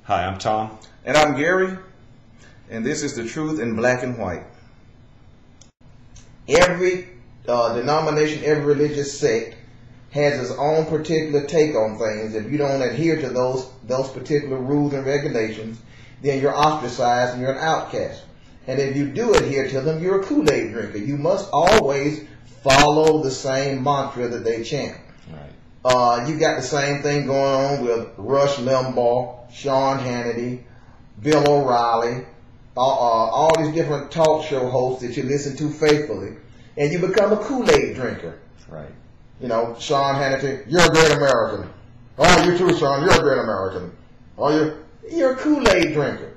Hi, I'm Tom. And I'm Gary, and this is The Truth in Black and White. Every denomination, every religious sect has its own particular take on things. If you don't adhere to those particular rules and regulations, then you're ostracized and you're an outcast. And if you do adhere to them, you're a Kool-Aid drinker. You must always follow the same mantra that they chant. Right. You got the same thing going on with Rush Limbaugh, Sean Hannity, Bill O'Reilly, all these different talk show hosts that you listen to faithfully, and you become a Kool-Aid drinker. Right. You know, Sean Hannity, you're a great American. Oh, you too, Sean, you're a great American. Oh, you're a Kool-Aid drinker.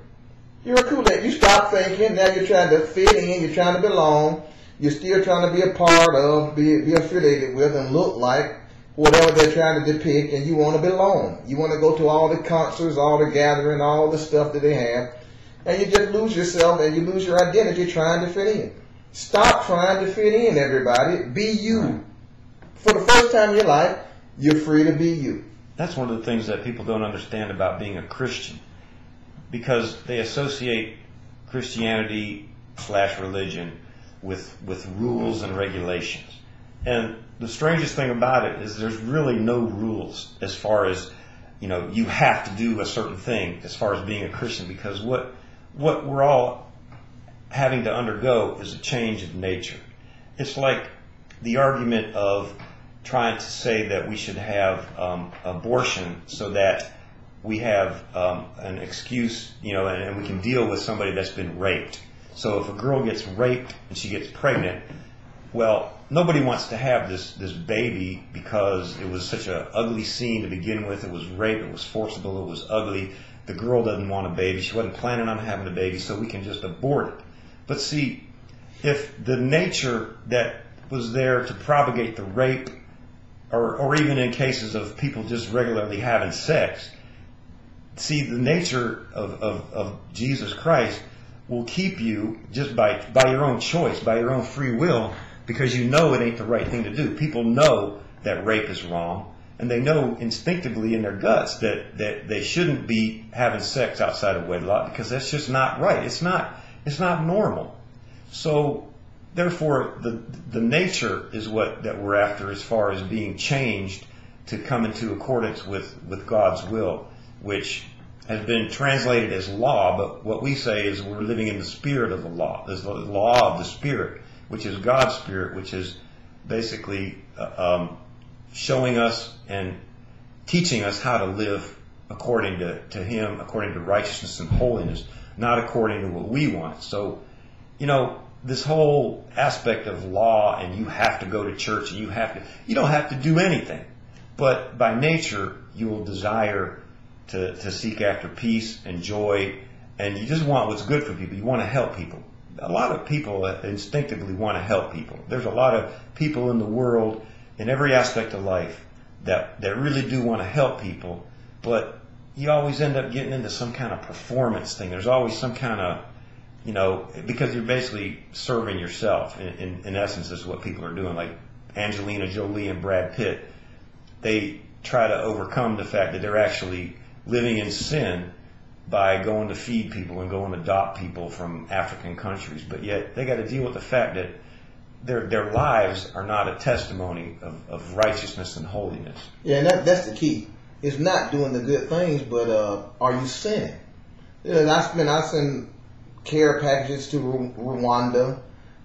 You're a Kool-Aid. You stop thinking, now you're trying to fit in, you're trying to belong, you're still trying to be a part of, be affiliated with, and look like whatever they're trying to depict, and you want to belong. You want to go to all the concerts, all the gathering, all the stuff that they have, and you just lose yourself and you lose your identity trying to fit in. Stop trying to fit in, everybody. Be you. For the first time in your life, you're free to be you. That's one of the things that people don't understand about being a Christian, because they associate Christianity/religion with rules and regulations. And the strangest thing about it is there's really no rules as far as, you have to do a certain thing as far as being a Christian, because what we're all having to undergo is a change of nature. It's like the argument of trying to say that we should have abortion so that we have an excuse, and we can deal with somebody that's been raped. So if a girl gets raped and she gets pregnant, well, nobody wants to have this baby because it was such an ugly scene to begin with. It was rape, it was forcible, it was ugly. The girl doesn't want a baby. She wasn't planning on having a baby, so we can just abort it. But see, if the nature that was there to propagate the rape, or even in cases of people just regularly having sex, see, the nature of Jesus Christ will keep you just by your own choice, by your own free will, because you know it ain't the right thing to do. People know that rape is wrong, and they know instinctively in their guts that they shouldn't be having sex outside of wedlock, because that's just not right. It's not normal. So therefore, the nature is that we're after as far as being changed to come into accordance with God's will, which has been translated as law, but what we say is we're living in the spirit of the law. There's the law of the Spirit, which is God's Spirit, which is basically showing us and teaching us how to live according to Him, according to righteousness and holiness, not according to what we want. So, this whole aspect of law, and you have to go to church, and you don't have to do anything. But by nature, you will desire to seek after peace and joy, and you just want what's good for people. You want to help people. A lot of people instinctively want to help people. There's a lot of people in the world, in every aspect of life, that really do want to help people, but you always end up getting into some kind of performance thing. There's always some kind of, because you're basically serving yourself. In essence, is what people are doing. Like Angelina Jolie and Brad Pitt, they try to overcome the fact that they're actually living in sin by going to feed people and going to adopt people from African countries. But yet they got to deal with the fact that their lives are not a testimony of righteousness and holiness. Yeah, and that's the key. It's not doing the good things, but are you sinning? I send care packages to Rwanda.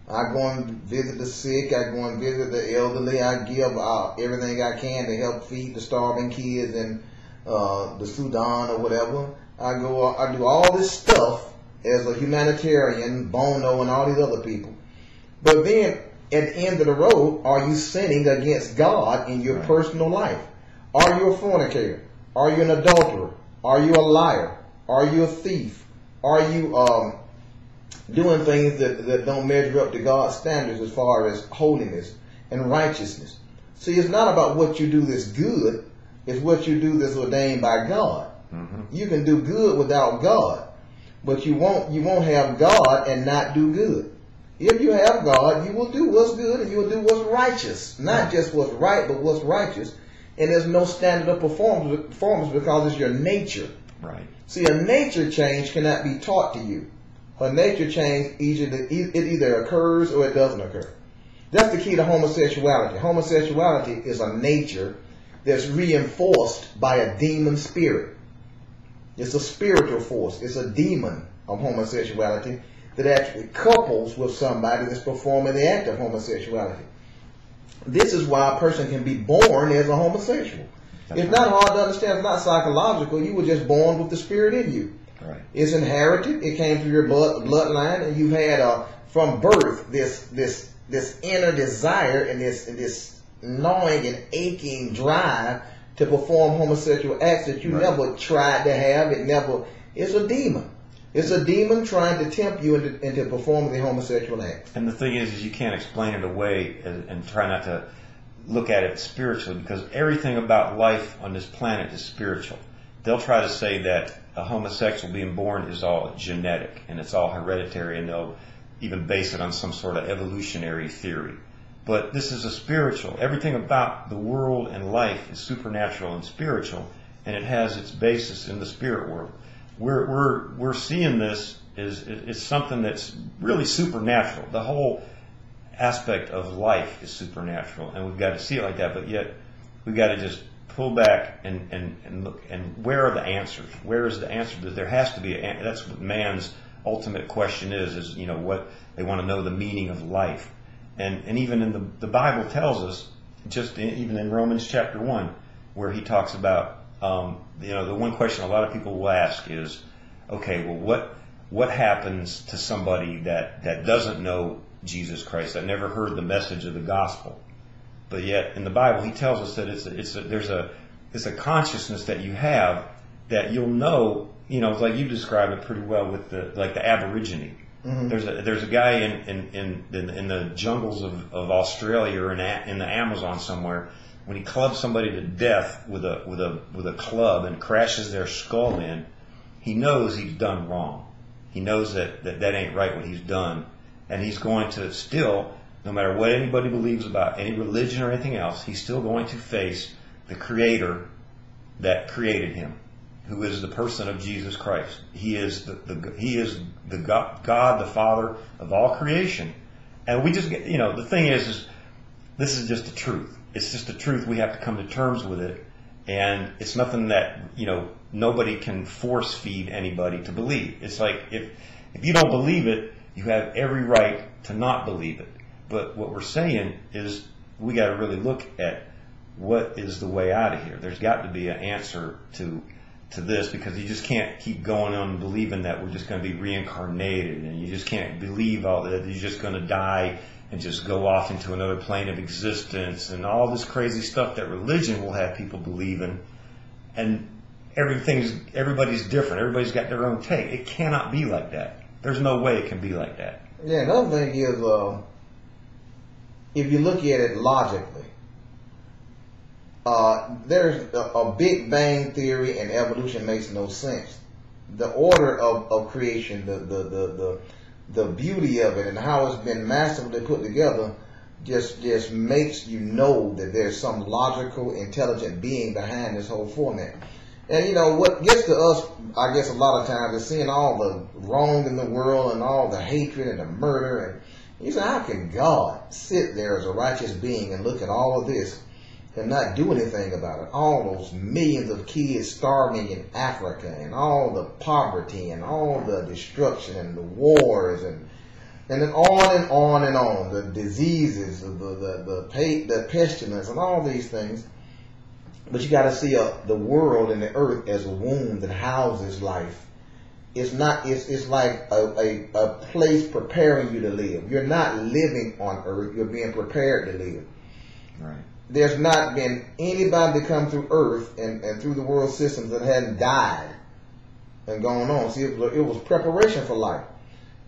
I go and visit the sick. I go and visit the elderly. I give everything I can to help feed the starving kids in the Sudan or whatever. I do all this stuff as a humanitarian, Bono and all these other people. But then at the end of the road, are you sinning against God in your personal life? Are you a fornicator? Are you an adulterer? Are you a liar? Are you a thief? Are you doing things that don't measure up to God's standards as far as holiness and righteousness? See, it's not about what you do that's good. It's what you do that's ordained by God. Mm-hmm. You can do good without God, but you won't have God and not do good. If you have God, you will do what's good and you will do what's righteous. Not just what's right, but what's righteous. And there's no standard of performance because it's your nature. Right. See, a nature change cannot be taught to you. A nature change, it either occurs or it doesn't occur. That's the key to homosexuality. Homosexuality is a nature that's reinforced by a demon spirit. It's a spiritual force. It's a demon of homosexuality that actually couples with somebody that's performing the act of homosexuality. This is why a person can be born as a homosexual. It's not hard to understand. It's not psychological. You were just born with the spirit in you. Right. It's inherited. It came through your bloodline, and you had from birth this inner desire and this gnawing and aching drive to perform homosexual acts that you never tried to have. It's a demon. It's a demon trying to tempt you into performing the homosexual act. And the thing is you can't explain it away and try not to look at it spiritually, because everything about life on this planet is spiritual. They'll try to say that a homosexual being born is all genetic and it's all hereditary, and they'll even base it on some sort of evolutionary theory. But this is a spiritual. Everything about the world and life is supernatural and spiritual, and it has its basis in the spirit world. We're seeing this is something that's really supernatural. The whole aspect of life is supernatural, and we've got to see it like that. But yet we've got to just pull back and look. And where are the answers? Where is the answer? There has to be. That's what man's ultimate question is what they want to know, the meaning of life. And even in the Bible tells us, even in Romans chapter 1, where he talks about the one question a lot of people will ask is, okay, well, what happens to somebody that doesn't know Jesus Christ, that never heard the message of the gospel? But yet in the Bible he tells us that there's a consciousness that you have that you'll know, like you described it pretty well with the Aborigine. Mm-hmm. There's a guy in the jungles of Australia or in the Amazon somewhere. When he clubs somebody to death with a club and crashes their skull in, he knows he's done wrong. He knows that ain't right what he's done, and he's going to still, no matter what anybody believes about any religion or anything else, he's still going to face the Creator that created him, who is the person of Jesus Christ. He is the God, the Father of all creation. And we just get, the thing is this is just the truth. It's just the truth. We have to come to terms with it. And it's nothing that, nobody can force feed anybody to believe. It's like, if you don't believe it, you have every right to not believe it. But what we're saying is we got to really look at what is the way out of here. There's got to be an answer to this, because you just can't keep going on believing that we're just going to be reincarnated, and you just can't believe all that you're just going to die and just go off into another plane of existence and all this crazy stuff that religion will have people believe in. And everybody's different. Everybody's got their own take. It cannot be like that. There's no way it can be like that. Yeah, another thing is, if you look at it logically, there's a Big Bang theory, and evolution makes no sense. The order of creation, the beauty of it, and how it's been masterfully put together, just makes you know that there's some logical, intelligent being behind this whole format. And what gets to us, I guess, a lot of times is seeing all the wrong in the world and all the hatred and the murder. And you say, how can God sit there as a righteous being and look at all of this and not do anything about it? All those millions of kids starving in Africa, and all the poverty, and all the destruction, and the wars, and then on and on and on, the diseases, the pestilence, and all these things. But you got to see the world and the earth as a womb that houses life. It's not. It's like a place preparing you to live. You're not living on earth. You're being prepared to live. Right. There's not been anybody to come through earth and through the world systems that hadn't died and gone on. See, it was preparation for life.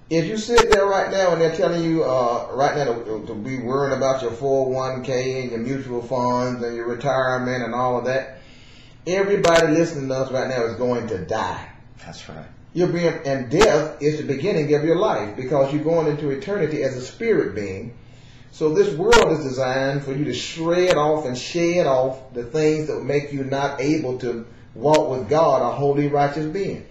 If you sit there right now and they're telling you right now to be worrying about your 401k and your mutual funds and your retirement and all of that, everybody listening to us right now is going to die. That's right. And death is the beginning of your life, because you're going into eternity as a spirit being. So this world is designed for you to shred off and shed off the things that will make you not able to walk with God, a holy, righteous being.